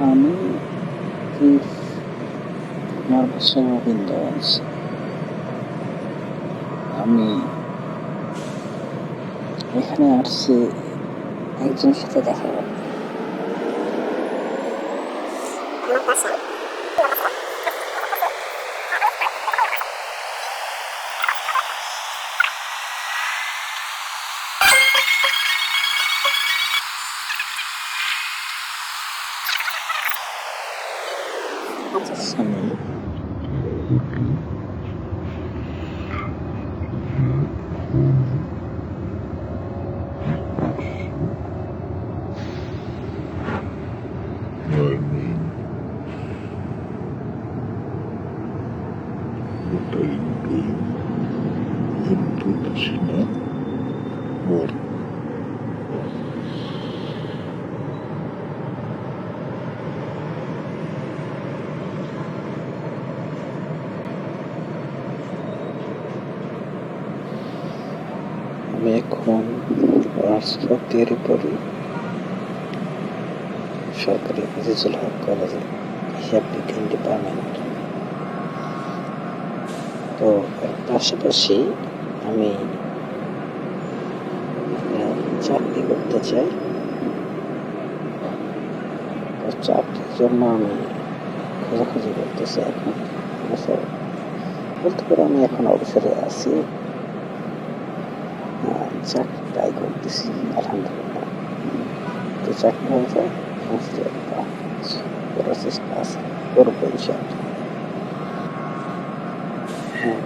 আমি আমার বাসা গোবিন্দগঞ্জ। আমি এখানে আসছি একজনের সাথে দেখা করতে। আমি এখন রাষ্ট্রপতির উপরই সরকারি আজিজুল হক কলেজে হিসাব বিজ্ঞান ডিপার্টমেন্ট। তো এর পাশাপাশি আমি চাকরি করতে চাই। চাকরির জন্য আমি খোঁজাখুঁজি করতেছি। এখন বলতে পারি আমি এখন অবসরে আছি, চাকরি ট্রাই করতেছি। আলহামদুলিল্লাহ, তো চাকরি হয়ে যায় করার চেষ্টা আছে, করবো ইনশাআল্লাহ। হ্যাঁ।